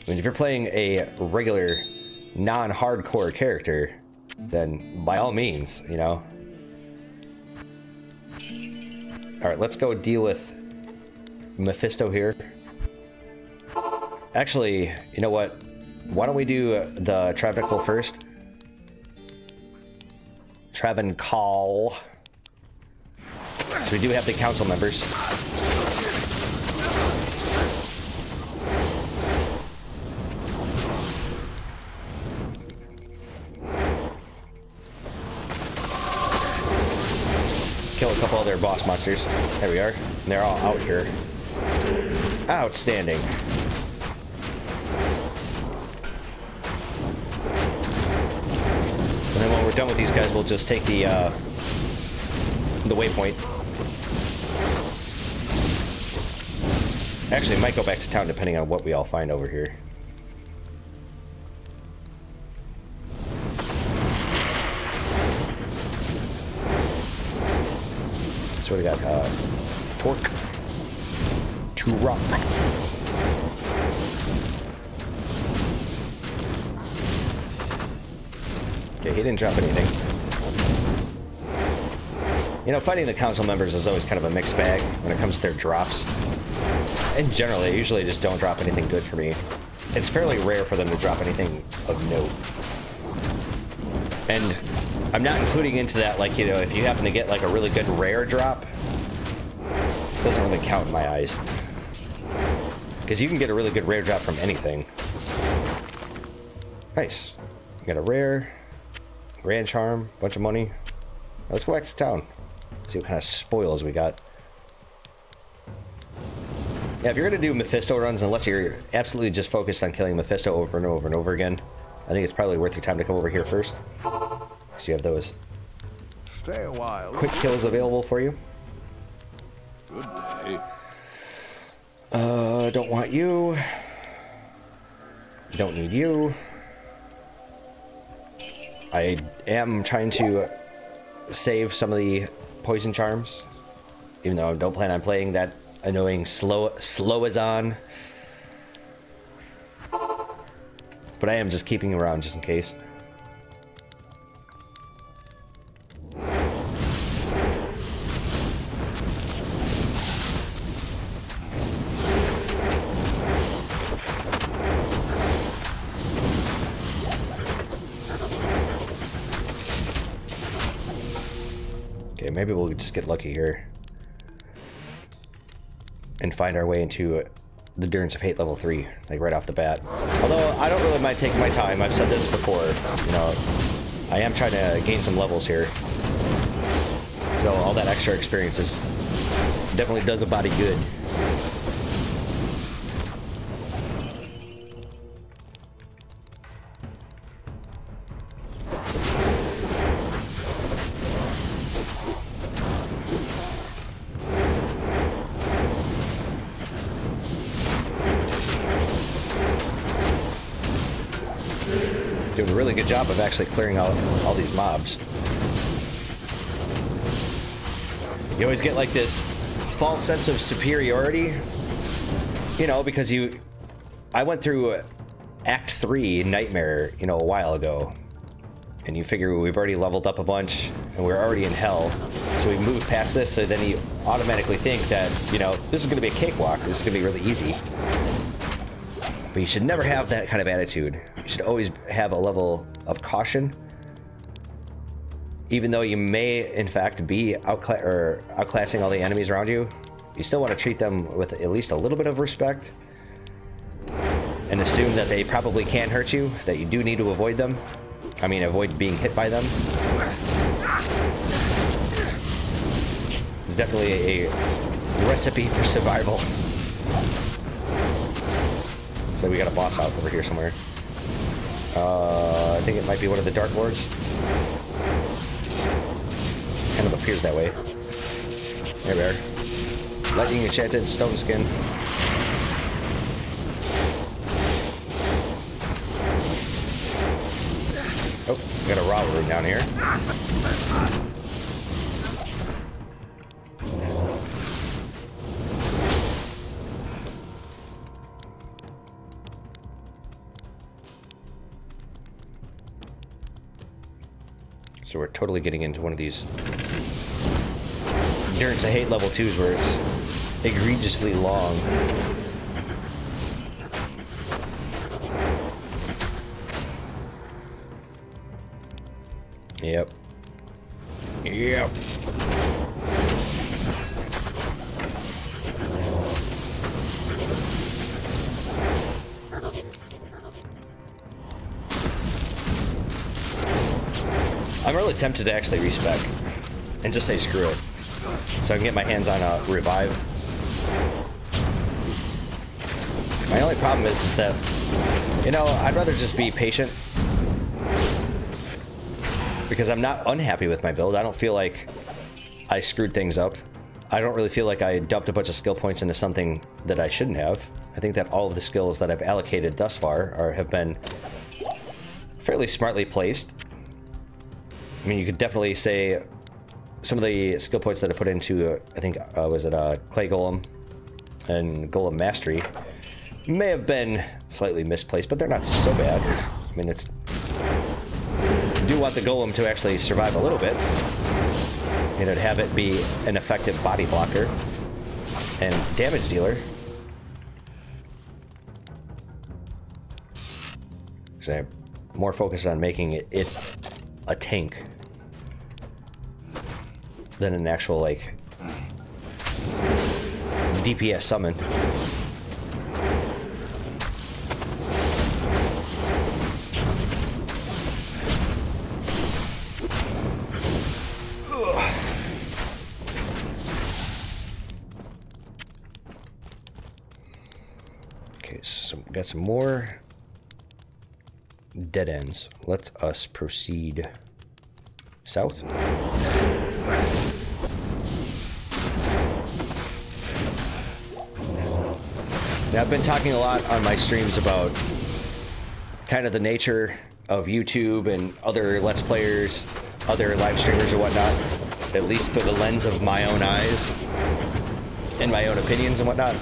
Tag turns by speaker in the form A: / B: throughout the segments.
A: I mean, if you're playing a regular, non-hardcore character, then by all means, you know. Alright, let's go deal with Mephisto here. Actually, you know what? Why don't we do the Travancore first? Travancore. So we do have the council members. Kill a couple of their boss monsters. There we are. And they're all out here. Outstanding. And then when we're done with these guys, we'll just take the waypoint. Actually, might go back to town depending on what we all find over here. So we got torque to rock. Okay, he didn't drop anything. You know, fighting the council members is always kind of a mixed bag when it comes to their drops. And generally, they usually just don't drop anything good for me. It's fairly rare for them to drop anything of note. And I'm not including into that, like, you know, if you happen to get like a really good rare drop, it doesn't really count in my eyes. Because you can get a really good rare drop from anything. Nice. We got a rare, grand charm, bunch of money. Let's go back to town. See what kind of spoils we got. Yeah, if you're gonna do Mephisto runs, unless you're absolutely just focused on killing Mephisto over and over and over again, I think it's probably worth your time to come over here first. So you have those
B: Stay a while.
A: quick kills available for you.
B: Good day.
A: Don't want you. Don't need you. I am trying to save some of the poison charms, even though I don't plan on playing that annoying slow as on. But I am just keeping around just in case. Okay, maybe we'll just get lucky here and find our way into the Durance of Hate level 3, like right off the bat. Although I don't really mind taking my time. I've said this before. You know, I am trying to gain some levels here, so all that extra experience is definitely does a body good. Doing a really good job of actually clearing out all these mobs. You always get like this false sense of superiority, you know, because I went through Act 3 Nightmare, you know, a while ago, and you figure we've already leveled up a bunch and we're already in hell, so we move past this, so then you automatically think that, you know, this is going to be a cakewalk, this is going to be really easy. But you should never have that kind of attitude. You should always have a level of even though you may, in fact, be outclassing all the enemies around you. You still want to treat them with at least a little bit of respect, and assume that they probably can hurt you, that you do need to avoid them. I mean, avoid being hit by them. It's definitely a recipe for survival. So we got a boss out over here somewhere. I think it might be one of the Dark Lords. Kind of appears that way. There we are. Lightning enchanted stone skin. Oh, we got a raw room down here. So we're totally getting into one of these Endurance I Hate level 2s where it's egregiously long. Yep. Yep. I'm really tempted to actually respec and just say screw it, so I can get my hands on a revive. My only problem is that, you know, I'd rather just be patient because I'm not unhappy with my build. I don't feel like I screwed things up. I don't really feel like I dumped a bunch of skill points into something that I shouldn't have. I think that all of the skills that I've allocated thus far have been fairly smartly placed. I mean, you could definitely say some of the skill points that I put into, I think, was it Clay Golem and Golem Mastery, may have been slightly misplaced, but they're not so bad. I mean, it's... You do want the Golem to actually survive a little bit, you know, to have it be an effective body blocker and damage dealer. So I'm more focused on making it a tank than an actual, like, DPS summon. Ugh. Okay, so we got some more dead ends. Let us proceed south. Now, I've been talking a lot on my streams about kind of the nature of YouTube and other Let's Players, other live streamers or whatnot, at least through the lens of my own eyes and my own opinions and whatnot.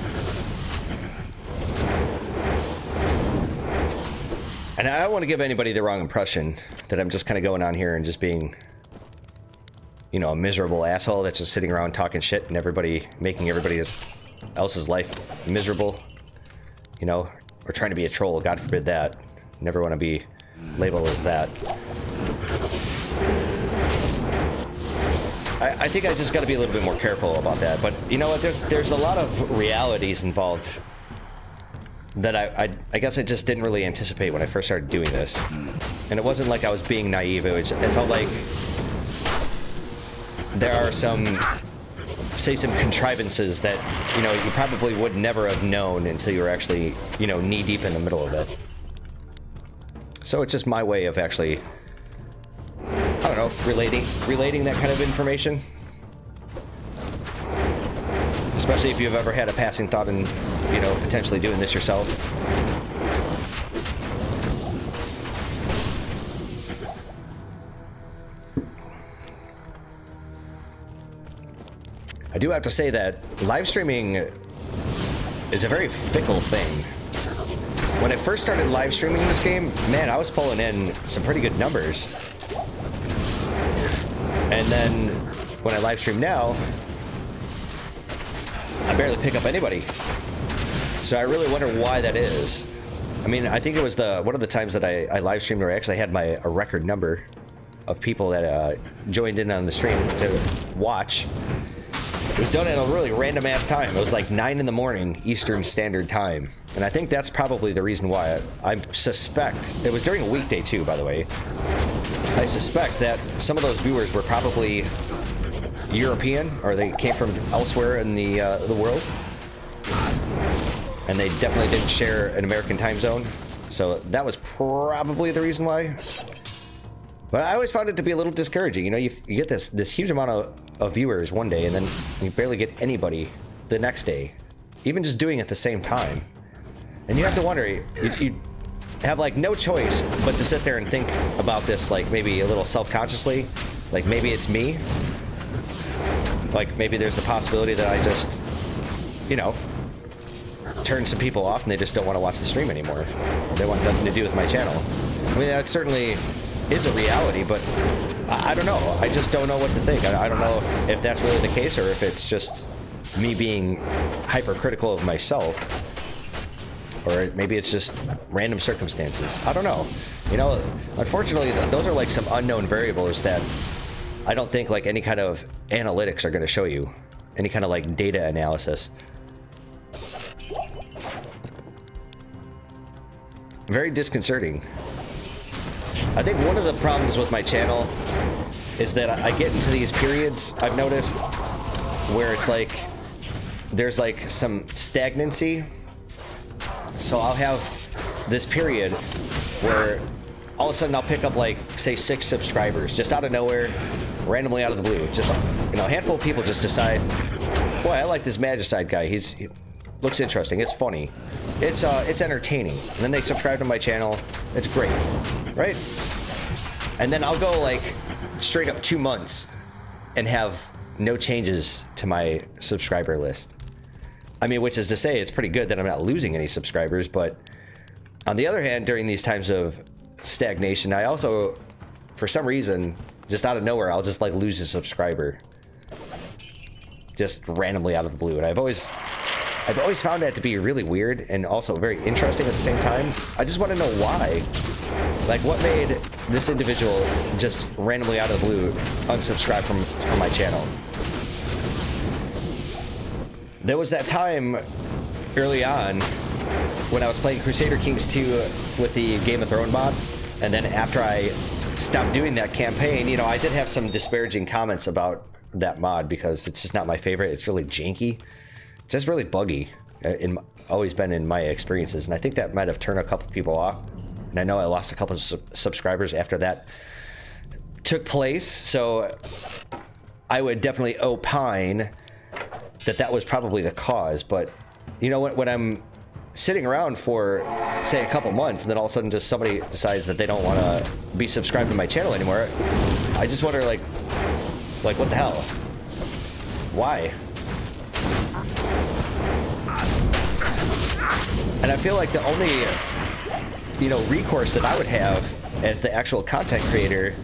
A: And I don't want to give anybody the wrong impression that I'm just kind of going on here and just being, you know, a miserable asshole that's just sitting around talking shit and making everybody else's life miserable, you know, or trying to be a troll. God forbid that. Never want to be labeled as that. I think I just got to be a little bit more careful about that. But you know what? There's a lot of realities involved that I guess I just didn't really anticipate when I first started doing this. And it wasn't like I was being naive. It felt like there are some contrivances that, you know, you probably would never have known until you were actually, you know, knee deep in the middle of it. So it's just my way of actually, I don't know, relating that kind of information. Especially if you've ever had a passing thought in, you know, potentially doing this yourself. I do have to say that live streaming is a very fickle thing. When I first started live streaming this game, man, I was pulling in some pretty good numbers. And then when I live stream now, I barely pick up anybody. So I really wonder why that is. I mean, I think it was one of the times that I live streamed where I actually had a record number of people that joined in on the stream to watch. It was done at a really random ass time. It was like 9 in the morning Eastern Standard Time. And I think that's probably the reason why. I suspect, it was during a weekday too, by the way. I suspect that some of those viewers were probably European, or they came from elsewhere in the world. And they definitely didn't share an American time zone. So that was probably the reason why. But I always found it to be a little discouraging. You know, you get this huge amount of viewers one day, and then you barely get anybody the next day, even just doing it at the same time. And you have to wonder, you have like no choice but to sit there and think about this, like maybe a little self-consciously, like maybe it's me, like maybe there's the possibility that I just, you know, turn some people off and they just don't want to watch the stream anymore. They want nothing to do with my channel. I mean, that's certainly is a reality, but I don't know. I just don't know what to think. I don't know if that's really the case or if it's just me being hypercritical of myself, or maybe it's just random circumstances. I don't know. You know, unfortunately, those are like some unknown variables that I don't think like any kind of analytics are going to show you, any kind of like data analysis. Very disconcerting. I think one of the problems with my channel is that I get into these periods, I've noticed, where it's like there's like some stagnancy. So I'll have this period where all of a sudden I'll pick up like, say, 6 subscribers just out of nowhere, randomly out of the blue. Just, you know, a handful of people just decide, boy, I like this Magicide guy. He looks interesting. It's funny. It's entertaining. And then they subscribe to my channel. It's great, right? And then I'll go like straight up 2 months and have no changes to my subscriber list. I mean, which is to say, it's pretty good that I'm not losing any subscribers, but on the other hand, during these times of stagnation, I also, for some reason, just out of nowhere, I'll just like lose a subscriber. Just randomly out of the blue. And I've always found that to be really weird and also very interesting at the same time. I just want to know why. Like, what made this individual just randomly out of the blue unsubscribe from my channel? There was that time early on when I was playing Crusader Kings 2 with the Game of Thrones mod, and then after I stopped doing that campaign, you know, I did have some disparaging comments about that mod because it's just not my favorite. It's really janky. It's just really buggy. Always been in my experiences, and I think that might have turned a couple people off. And I know I lost a couple of subscribers after that took place, so I would definitely opine that that was probably the cause. But you know, when I'm sitting around for, say, a couple months, and then all of a sudden just somebody decides that they don't want to be subscribed to my channel anymore, I just wonder, like what the hell? Why? And I feel like the only, you know, recourse that I would have as the actual content creator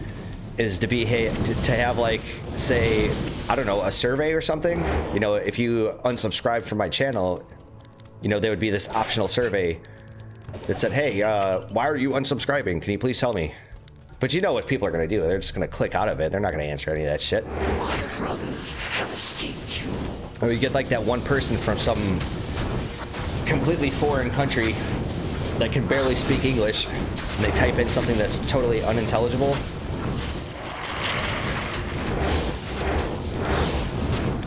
A: is to be to have, like, say, I don't know, a survey or something. You know, if you unsubscribe from my channel, you know, there would be this optional survey that said, hey, why are you unsubscribing? Can you please tell me? But you know what people are going to do. They're just going to click out of it. They're not going to answer any of that shit. Or you get like that one person from some completely foreign country that can barely speak English, and they type in something that's totally unintelligible.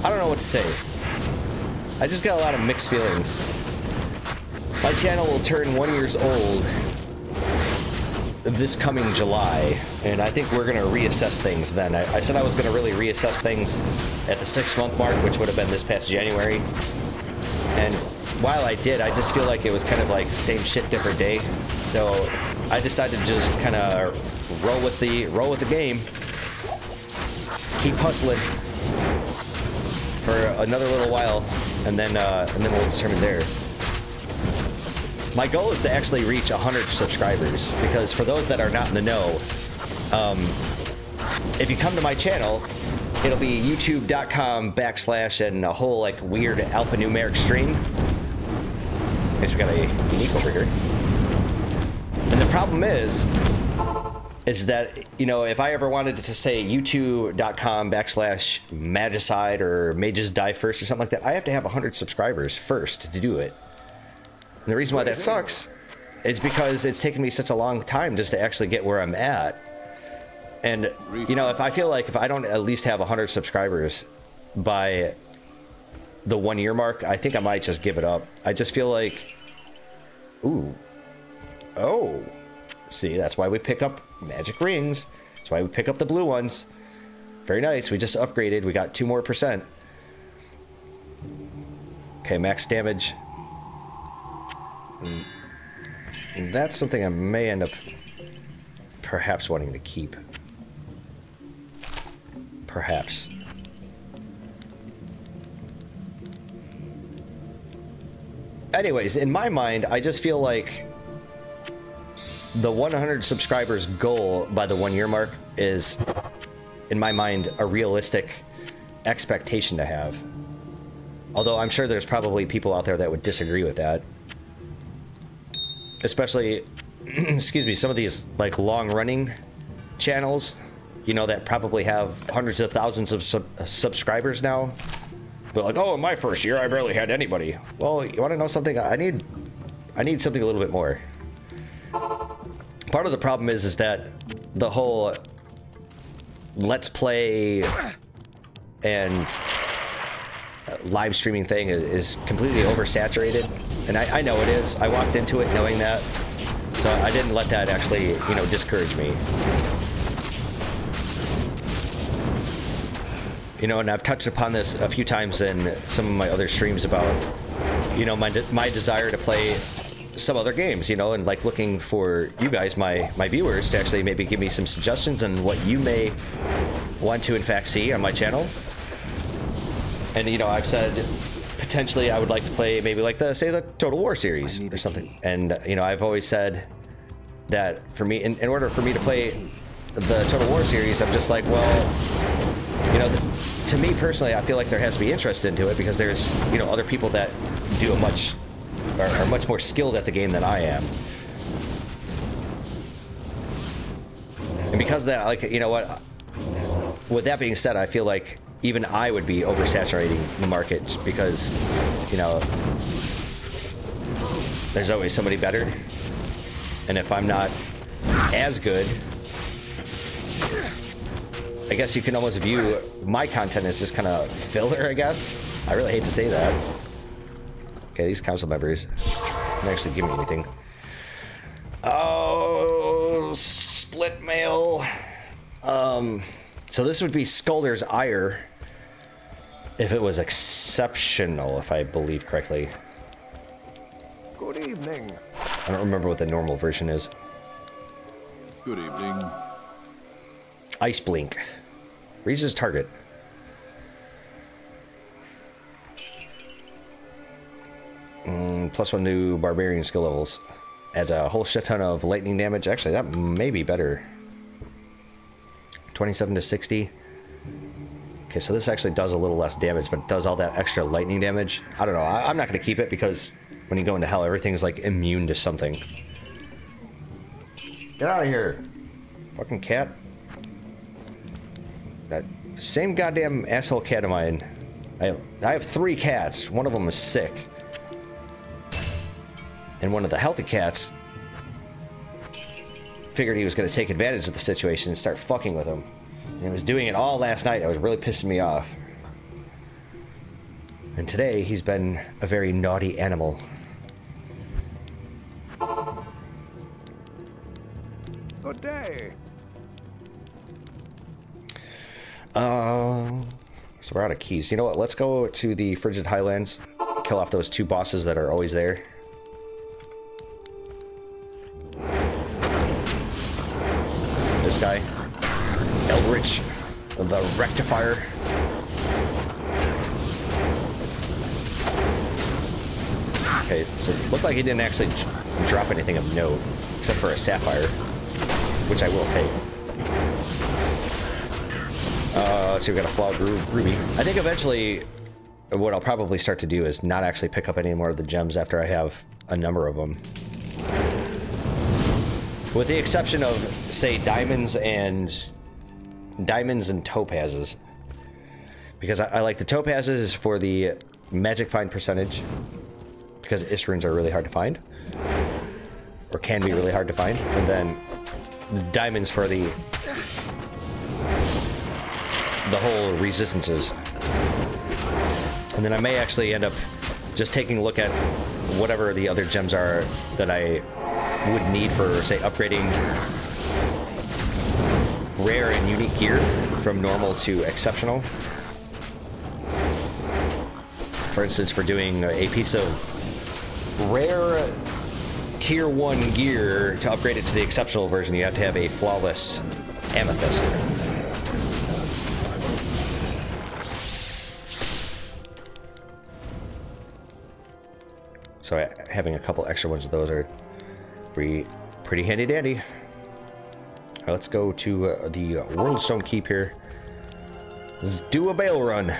A: I don't know what to say. I just got a lot of mixed feelings. My channel will turn 1 year old this coming July, and I think we're going to reassess things then. I said I was going to really reassess things at the 6-month mark, which would have been this past January. And while I did, I just feel like it was kind of like same shit, different day. So I decided to just kind of roll with the game, keep hustling for another little while, and then we'll determine there. My goal is to actually reach 100 subscribers, because for those that are not in the know, if you come to my channel, it'll be youtube.com/ and a whole like weird alphanumeric string. I guess we got a unique over here. And the problem is that, you know, if I ever wanted to say youtube.com/magicide or mages die first or something like that, I have to have 100 subscribers first to do it. And the reason why that sucks is because it's taken me such a long time just to actually get where I'm at. And, you know, if I feel like if I don't at least have 100 subscribers by the 1 year mark, I think I might just give it up. I just feel like, ooh, oh, see, that's why we pick up magic rings. That's why we pick up the blue ones. Very nice. We just upgraded. We got 2 more %. Okay, max damage. And that's something I may end up perhaps wanting to keep. Perhaps. Anyways, in my mind, I just feel like the 100 subscribers goal by the 1 year mark is, in my mind, a realistic expectation to have. Although I'm sure there's probably people out there that would disagree with that. Especially, excuse me, some of these like long-running channels, you know, that probably have hundreds of thousands of subscribers now. But like, oh, in my first year, I barely had anybody. Well, you want to know something? I need something a little bit more. Part of the problem is that the whole let's play and live streaming thing is completely oversaturated, and I know it is. I walked into it knowing that, so I didn't let that actually, you know, discourage me. You know, and I've touched upon this a few times in some of my other streams about, you know, my desire to play some other games, you know, and like looking for you guys, my viewers, to actually maybe give me some suggestions on what you may want to in fact see on my channel. And you know, I've said potentially I would like to play maybe like the Total War series or something. And you know, I've always said that for me, in order for me to play the Total War series, I'm just like, well, you know, to me personally, I feel like there has to be interest into it because there's, you know, other people that do are much more skilled at the game than I am. And because of that, like, you know what, with that being said, I feel like even I would be oversaturating the market because, you know, there's always somebody better. And if I'm not as good, I guess you can almost view my content as just kind of filler, I guess. I really hate to say that. Okay, these council members don't actually give me anything. Oh, split mail. So this would be Skulder's Ire if it was exceptional, if I believe correctly.
B: Good evening.
A: I don't remember what the normal version is.
B: Good evening.
A: Ice Blink. Reaches target. +1 new barbarian skill levels. Adds a whole shit ton of lightning damage. Actually, that may be better. 27 to 60. Okay, so this actually does a little less damage, but does all that extra lightning damage. I don't know. I'm not going to keep it because when you go into hell, everything's like immune to something. Get out of here, fucking cat. That same goddamn asshole cat of mine. I have 3 cats. One of them is sick. And one of the healthy cats figured he was going to take advantage of the situation and start fucking with him. And he was doing it all last night. It was really pissing me off. And today, he's been a very naughty animal.
B: Good day.
A: So we're out of keys. You know what? Let's go to the Frigid Highlands. Kill off those 2 bosses that are always there. This guy. Eldritch. The Rectifier. Okay, so it looked like he didn't actually drop anything of note. Except for a Sapphire. Which I will take. Let's see, we got a Flawed Ruby. I think eventually what I'll probably start to do is not actually pick up any more of the gems after I have a number of them. With the exception of, say, diamonds and topazes. Because I like the topazes for the magic find percentage. Because Isrins are really hard to find. Or can be really hard to find. And then diamonds for the whole resistances. And then I may actually end up just taking a look at whatever the other gems are that I would need for, say, upgrading rare and unique gear from normal to exceptional. For instance, for doing a piece of rare tier 1 gear, to upgrade it to the exceptional version, you have to have a flawless amethyst. So having a couple extra ones of those are pretty Pretty handy dandy. Let's go to the Worldstone Keep here. Let's do a Baal run.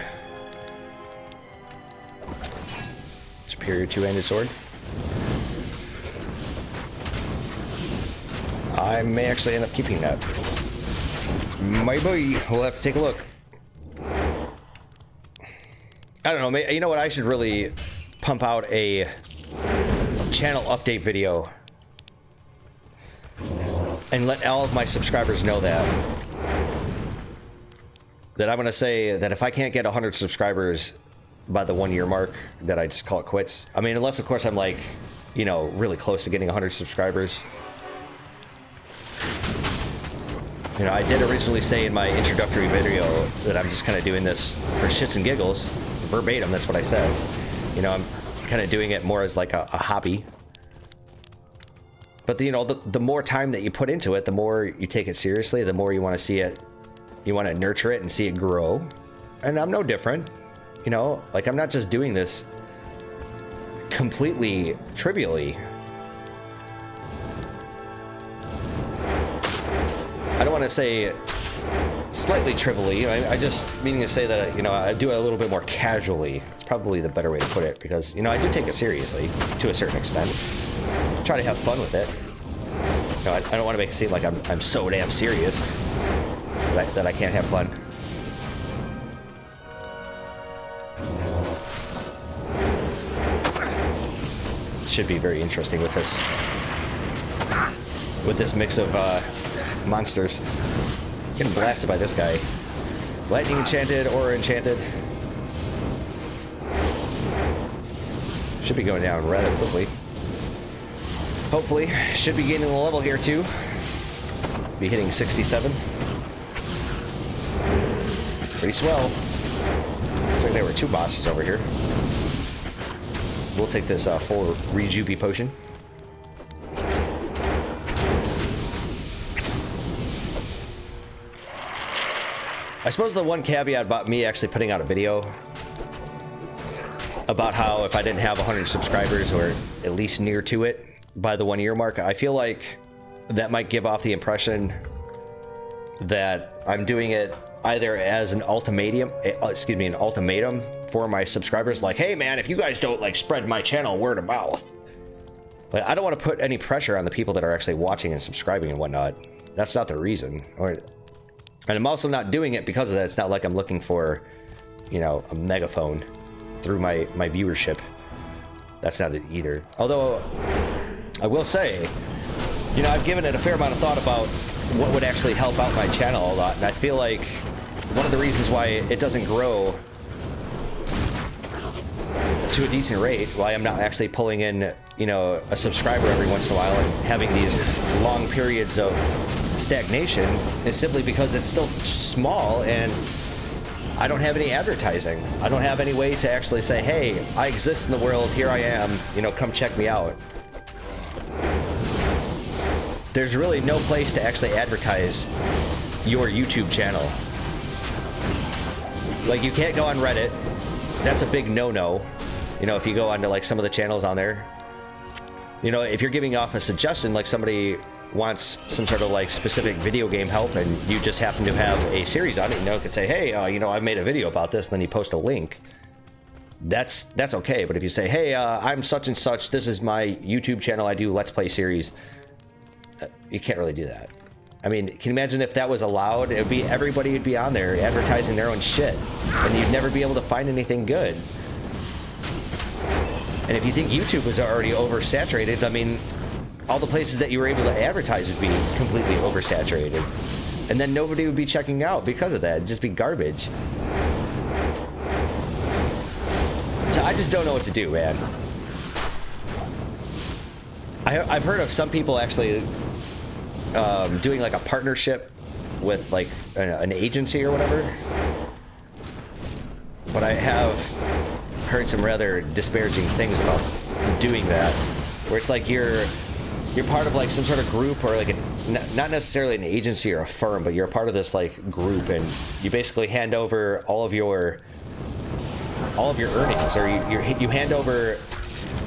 A: Superior two-handed sword. I may actually end up keeping that. Maybe. We'll have to take a look. I don't know. You know what? I should really pump out a channel update video and let all of my subscribers know that I'm going to say that if I can't get 100 subscribers by the 1 year mark, that I just call it quits. I mean, unless of course I'm like, you know, really close to getting 100 subscribers. You know, I did originally say in my introductory video that I'm just kind of doing this for shits and giggles. Verbatim, that's what I said. You know, I'm kind of doing it more as like a hobby. But, you know, the more time that you put into it, the more you take it seriously, the more you want to see it. You want to nurture it and see it grow. And I'm no different. You know, like I'm not just doing this completely trivially. I don't want to say slightly trivially. I just meaning to say that, you know, I do it a little bit more casually. It's probably the better way to put it, because, you know, I do take it seriously to a certain extent. Try to have fun with it. You know, I don't want to make it seem like I'm so damn serious that I can't have fun. Should be very interesting with this mix of monsters. Getting blasted by this guy. Lightning enchanted, aura enchanted. Should be going down rather quickly. Hopefully, should be gaining a level here too. Be hitting 67. Pretty swell. Looks like there were two bosses over here. We'll take this full rejuve potion. I suppose the one caveat about me actually putting out a video about how if I didn't have 100 subscribers, or at least near to it by the 1 year mark, I feel like that might give off the impression that I'm doing it either as an ultimatum, an ultimatum for my subscribers, like, hey man, if you guys don't like spread my channel word of mouth. Like, I don't want to put any pressure on the people that are actually watching and subscribing and whatnot. That's not the reason. And I'm also not doing it because of that. It's not like I'm looking for, you know, a megaphone through my viewership. That's not it either. Although, I will say, you know, I've given it a fair amount of thought about what would actually help out my channel a lot. And I feel like one of the reasons why it doesn't grow to a decent rate, why I'm not actually pulling in, you know, a subscriber every once in a while and having these long periods of stagnation, is simply because it's still small and I don't have any advertising. I don't have any way to actually say, hey, I exist in the world, here I am, you know, come check me out. There's really no place to actually advertise your YouTube channel. Like, you can't go on Reddit. That's a big no-no. You know, if you go onto like some of the channels on there, you know, if you're giving off a suggestion, like somebody wants some sort of like specific video game help and you just happen to have a series on it, you know, could say, hey, you know, I've made a video about this, and then you post a link. That's okay. But if you say, hey, I'm such and such, this is my YouTube channel, I do Let's Play series, you can't really do that. I mean, can you imagine if that was allowed? It would be, everybody would be on there advertising their own shit, and you'd never be able to find anything good. And if you think YouTube was already oversaturated, I mean, all the places that you were able to advertise would be completely oversaturated. And then nobody would be checking out because of that. It'd just be garbage. So I just don't know what to do, man. I've heard of some people actually doing like a partnership with like an agency or whatever. But I have heard some rather disparaging things about doing that, where it's like you're part of like some sort of group, or like not necessarily an agency or a firm, but you're a part of this like group, and you basically hand over all of your earnings, or you hand over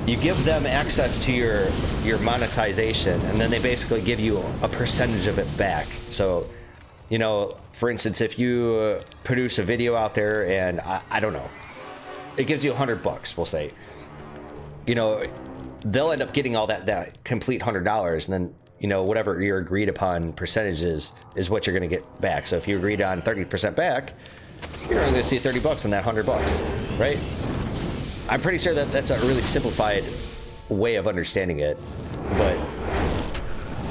A: you give them access to your monetization, and then they basically give you a percentage of it back. So, you know, for instance, if you produce a video out there and I don't know, it gives you $100, we'll say, you know, they'll end up getting all that complete $100, and then, you know, whatever your agreed upon percentages is what you're going to get back. So if you agreed on 30% back, you're only going to see $30 on that $100, right? I'm pretty sure that that's a really simplified way of understanding it, but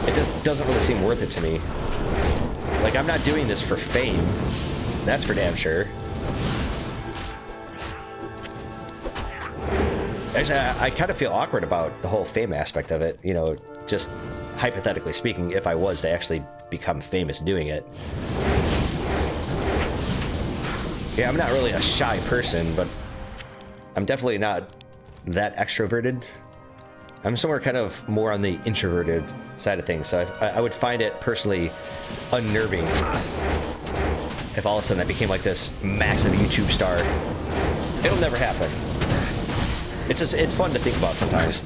A: it just doesn't really seem worth it to me. Like, I'm not doing this for fame. That's for damn sure. Actually, I kind of feel awkward about the whole fame aspect of it, you know, just hypothetically speaking, if I was to actually become famous doing it. Yeah, I'm not really a shy person, but I'm definitely not that extroverted. I'm somewhere kind of more on the introverted side of things, so I would find it personally unnerving if all of a sudden I became like this massive YouTube star. It'll never happen. It's just, it's fun to think about sometimes.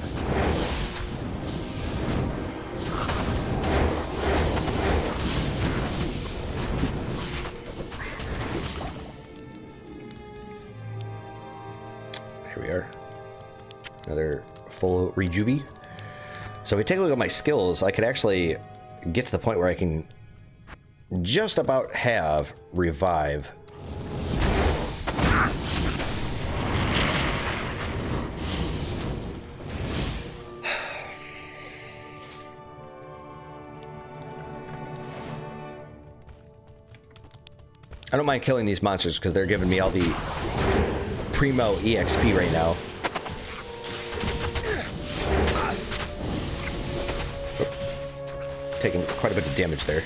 A: Here we are. Another full rejuve. So if we take a look at my skills, I could actually get to the point where I can just about have revive. I don't mind killing these monsters because they're giving me all the primo EXP right now. Taking quite a bit of damage there.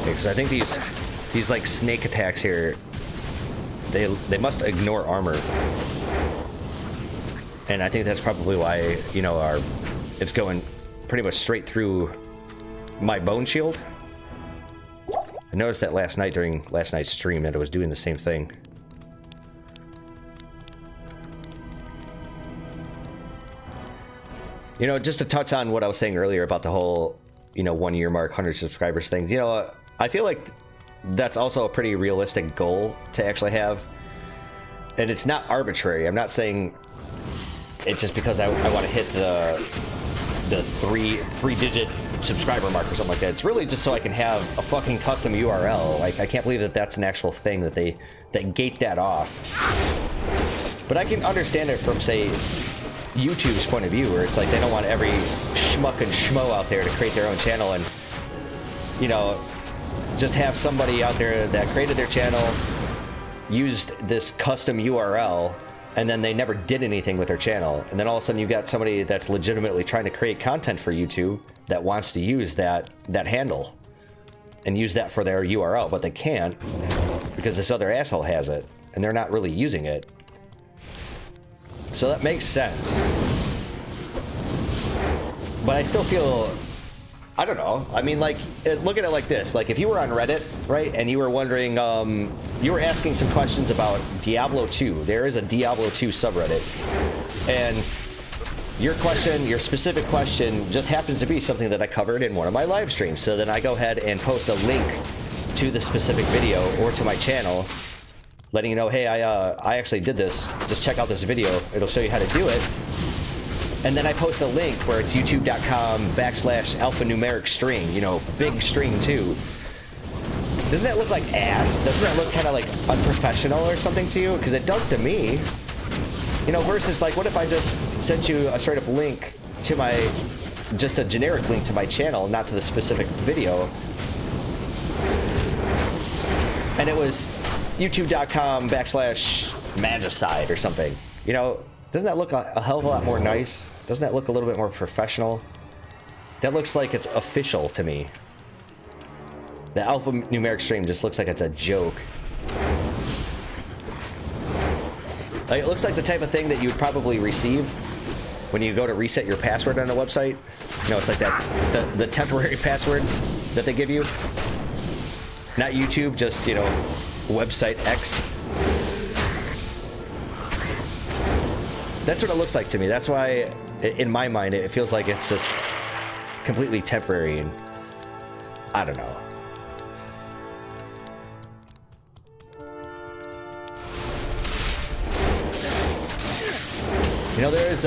A: Because I think these like snake attacks here, they must ignore armor, and I think that's probably why, you know, it's going pretty much straight through my bone shield. I noticed that last night during last night's stream that it was doing the same thing. You know, just to touch on what I was saying earlier about the whole, you know, 1 year mark, 100 subscribers things, you know, I feel like that's also a pretty realistic goal to actually have. And it's not arbitrary. I'm not saying it's just because I want to hit the three-digit subscriber mark or something like that. It's really just so I can have a fucking custom URL. Like, I can't believe that that's an actual thing that they gate that off. But I can understand it from, say, YouTube's point of view, where it's like they don't want every schmuck and schmo out there to create their own channel and, you know, just have somebody out there that created their channel, used this custom URL, and then they never did anything with their channel. And then all of a sudden you got somebody that's legitimately trying to create content for YouTube that wants to use that handle and use that for their URL, but they can't because this other asshole has it and they're not really using it. So that makes sense. But I still feel, I don't know. I mean, like, look at it like this. Like, if you were on Reddit, right, and you were wondering, you were asking some questions about Diablo 2. There is a Diablo 2 subreddit. And your question, your specific question, just happens to be something that I covered in one of my live streams. So then I go ahead and post a link to the specific video or to my channel, letting you know, hey, I actually did this. Just check out this video. It'll show you how to do it. And then I post a link where it's youtube.com/alphanumeric string, you know, big string too. Doesn't that look like ass? Doesn't that look kind of like unprofessional or something to you? Because it does to me. You know, versus like, what if I just sent you a straight up link to my, just a generic link to my channel, not to the specific video. And it was youtube.com/magicide or something. You know, doesn't that look a hell of a lot more nice? Doesn't that look a little bit more professional? That looks like it's official to me. The alphanumeric stream just looks like it's a joke. Like, it looks like the type of thing that you would probably receive when you go to reset your password on a website. You know, it's like that, the temporary password that they give you. Not YouTube, just, you know, website X. That's what it looks like to me. That's why, in my mind, it feels like it's just completely temporary, and I don't know. You know, there's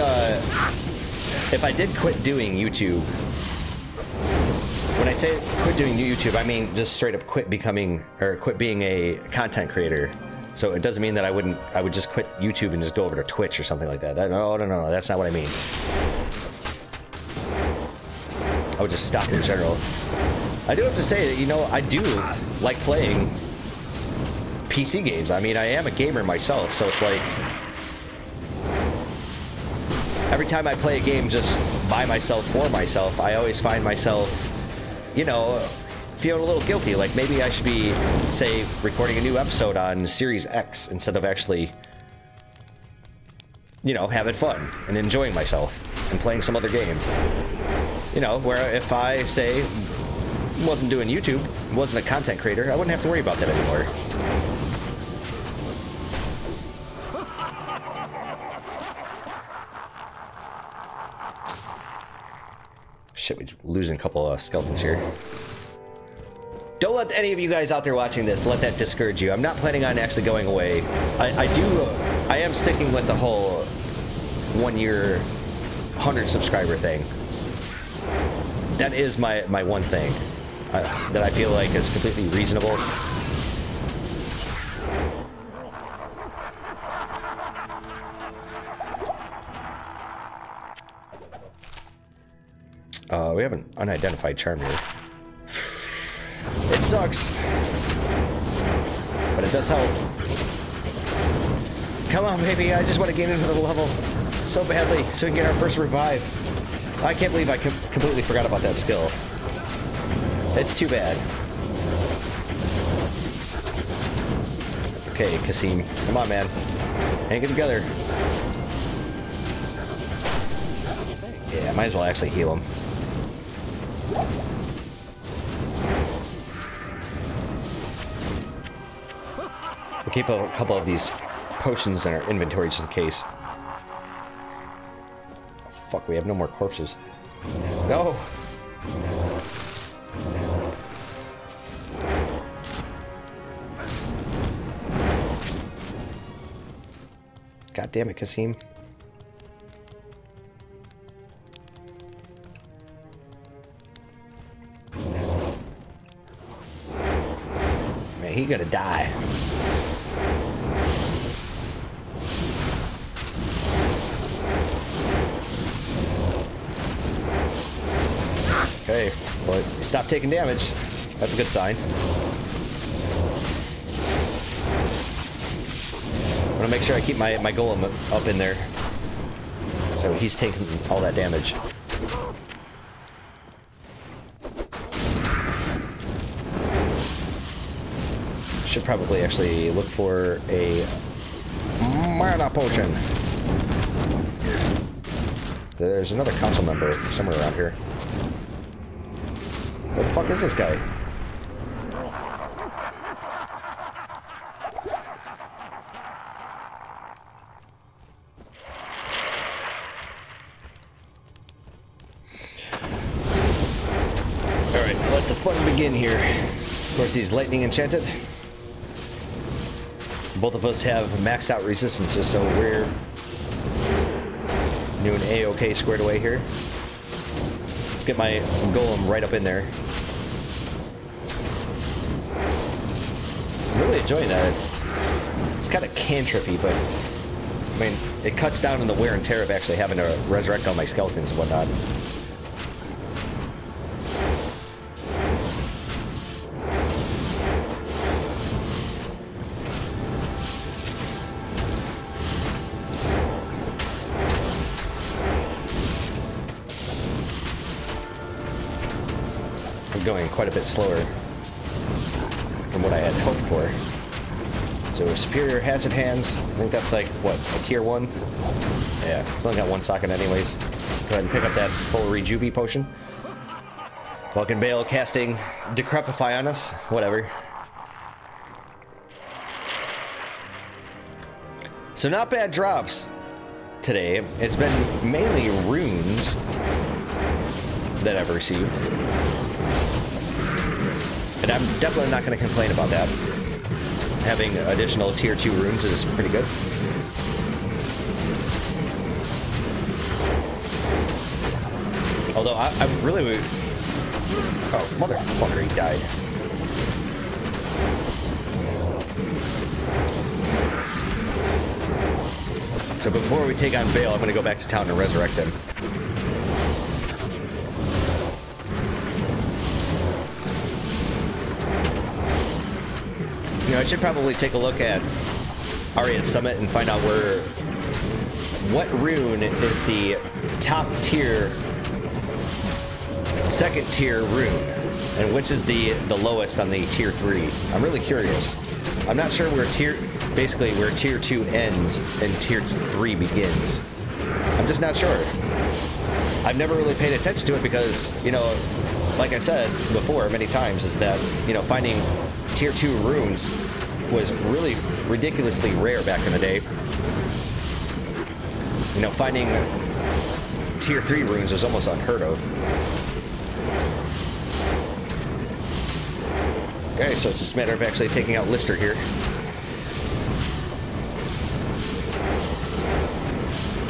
A: if I did quit doing YouTube, when I say quit doing YouTube, I mean just straight up quit becoming, or quit being a content creator. So it doesn't mean that I would just quit YouTube and just go over to Twitch or something like that. No, that's not what I mean. I would just stop in general. I do have to say that, you know, I do like playing PC games. I mean, I am a gamer myself, so it's like every time I play a game just by myself, for myself, I always find myself, you know, feeling a little guilty. Like maybe I should be, say, recording a new episode on Series X instead of actually, you know, having fun and enjoying myself and playing some other game. You know, where if I, say, wasn't doing YouTube, wasn't a content creator, I wouldn't have to worry about that anymore. Shit, we're losing a couple of skeletons here. Don't let any of you guys out there watching this let that discourage you. I'm not planning on actually going away. I am sticking with the whole 1 year 100 subscriber thing. That is my one thing that I feel like is completely reasonable. We have an unidentified charm here. It sucks, but it does help. Come on, baby, I just want to gain another level so badly so we can get our first revive. I can't believe I completely forgot about that skill. It's too bad. Okay, Kasim, come on, man. Hang it together. Yeah, might as well actually heal him. We'll keep a couple of these potions in our inventory just in case. Oh, fuck, we have no more corpses. No! God damn it, Kasim. Man, he gonna die. Okay, well, stop taking damage. That's a good sign. I want to make sure I keep my golem up in there. So he's taking all that damage. Should probably actually look for a mana potion. There's another council member somewhere around here. Where the fuck is this guy? Alright, let the fun begin here. Of course, he's lightning enchanted. Both of us have maxed out resistances, so we're doing A-OK squared away here. Let's get my golem right up in there. I'm really enjoying that. It's kind of cantrippy, but I mean, it cuts down on the wear and tear of actually having to resurrect all my skeletons and whatnot. Going quite a bit slower from what I had hoped for. So superior hatchet hands, I think that's like, what, a tier 1? Yeah, it's only got one socket anyways. Go ahead and pick up that full rejuve potion. Fucking Baal casting Decrepify on us, whatever. So not bad drops. today. It's been mainly runes that I've received. And I'm definitely not going to complain about that. Having additional tier 2 runes is pretty good. Although I really would... Oh, motherfucker, he died. So before we take on Baal, I'm going to go back to town and resurrect him. You know, I should probably take a look at Ariad Summit and find out what rune is the top tier, second tier rune, and which is the lowest on the tier 3. I'm really curious. I'm not sure where tier 2 ends and tier 3 begins. I'm just not sure. I've never really paid attention to it because, you know, like I said before many times, is that, you know, finding tier 2 runes was really ridiculously rare back in the day. You know, finding tier 3 runes was almost unheard of. Okay, so it's just a matter of actually taking out Lister here.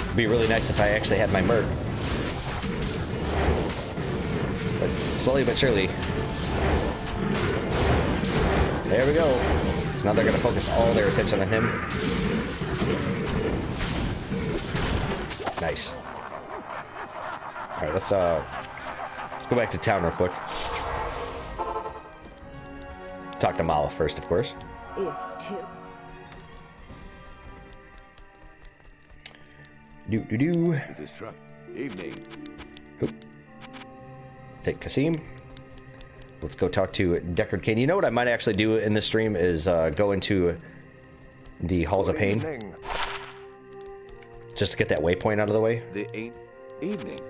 A: It'd be really nice if I actually had my Merc. But slowly but surely. There we go. So now they're going to focus all their attention on him. Nice. Alright, let's go back to town real quick. Talk to Mal first, of course. Do.
B: This truck. Evening.
A: Oop. Take Kasim. Let's go talk to Deckard Kane. You know what I might actually do in this stream is go into the Halls of Pain.
B: Evening.
A: Just to get that waypoint out of the way.
B: The evening.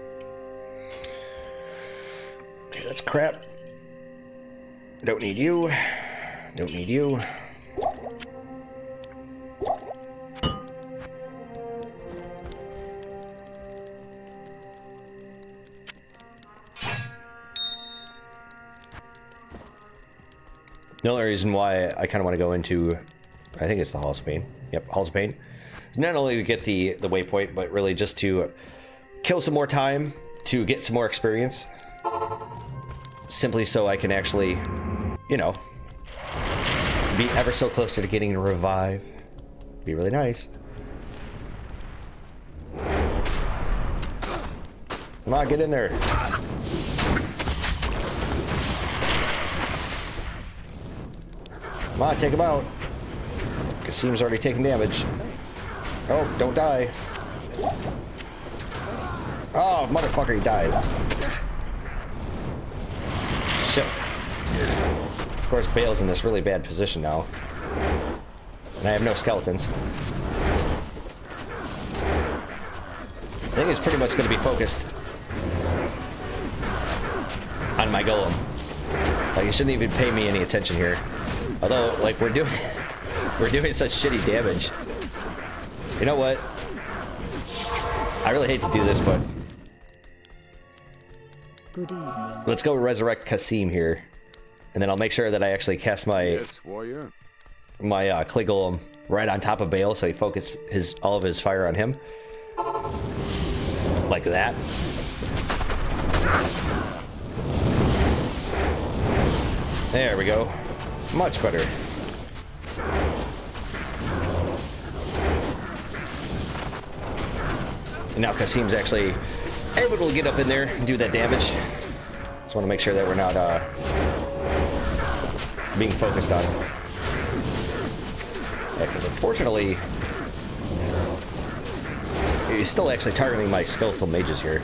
A: Okay, that's crap. Don't need you. Don't need you. The only reason why I kind of want to go into, I think it's the Halls of Pain. Yep, Halls of Pain. Not only to get the waypoint, but really just to kill some more time, to get some more experience. Simply so I can actually, you know, be ever so closer to getting a revive. Be really nice. Come on, get in there. Come on, take him out. Kasim's already taking damage. Oh, don't die. Oh, motherfucker, he died. Shit. Of course, Baal's in this really bad position now. And I have no skeletons. I think it's pretty much going to be focused on my golem. Like, you shouldn't even pay me any attention here. Although, like, we're doing such shitty damage. You know what? I really hate to do this, but
C: good evening.
A: Let's go resurrect Kasim here, and then I'll make sure that I actually cast my clay golem right on top of Baal, so he focuses all of his fire on him, like that. There we go. Much better. And now Kasim's actually able to get up in there and do that damage. Just want to make sure that we're not being focused on. Yeah, because unfortunately, he's still actually targeting my skeletal mages here.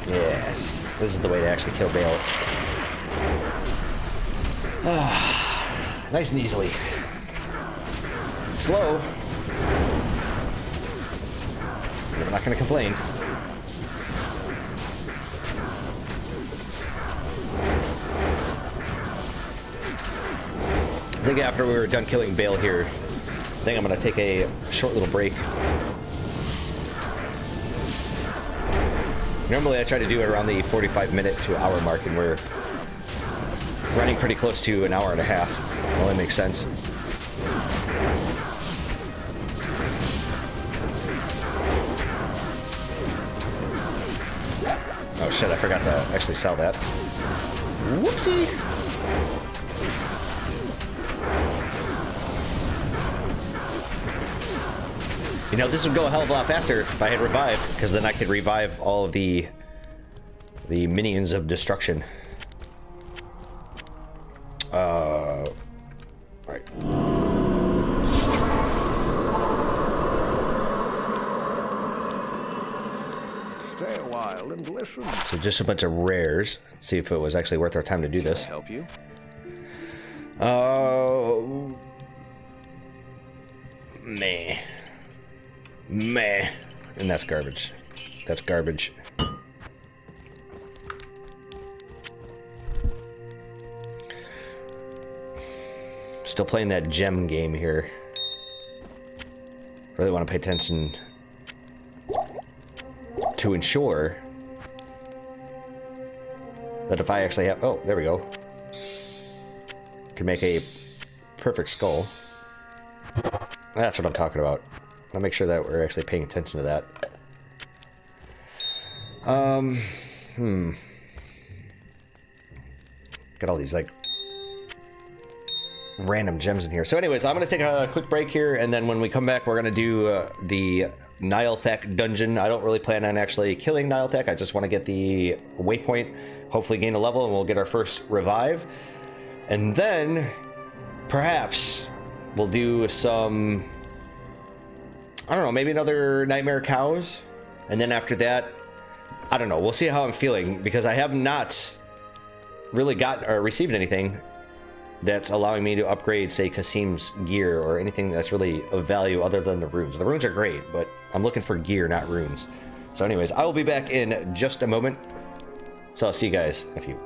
A: Yes, this is the way to actually kill Baal. Nice and easily. Slow. I'm not going to complain. I think after we were done killing Baal here, I think I'm gonna take a short little break. Normally I try to do it around the 45-minute to hour mark, and we're running pretty close to an hour and a half. Well, that makes sense. Oh shit, I forgot to actually sell that. Whoopsie! You know, this would go a hell of a lot faster if I had revive, because then I could revive all of the minions of destruction. Right.
B: Stay a while and listen.
A: So just a bunch of rares. See if it was actually worth our time to do this.
B: Can I help you?
A: Meh. Meh. And that's garbage. That's garbage. Still playing that gem game here. Really want to pay attention to ensure that if I actually have... Oh, there we go. Can make a perfect skull. That's what I'm talking about. I'll make sure that we're actually paying attention to that. Got all these, like, random gems in here. So anyways, I'm going to take a quick break here, and then when we come back, we're going to do the Nilethek dungeon. I don't really plan on actually killing Nilethek. I just want to get the waypoint, hopefully gain a level, and we'll get our first revive. And then, perhaps, we'll do some... I don't know, maybe another Nightmare Cows? And then after that, I don't know. We'll see how I'm feeling, because I have not really got or received anything that's allowing me to upgrade, say, Kasim's gear or anything that's really of value other than the runes. The runes are great, but I'm looking for gear, not runes. So anyways, I will be back in just a moment. So I'll see you guys in a few.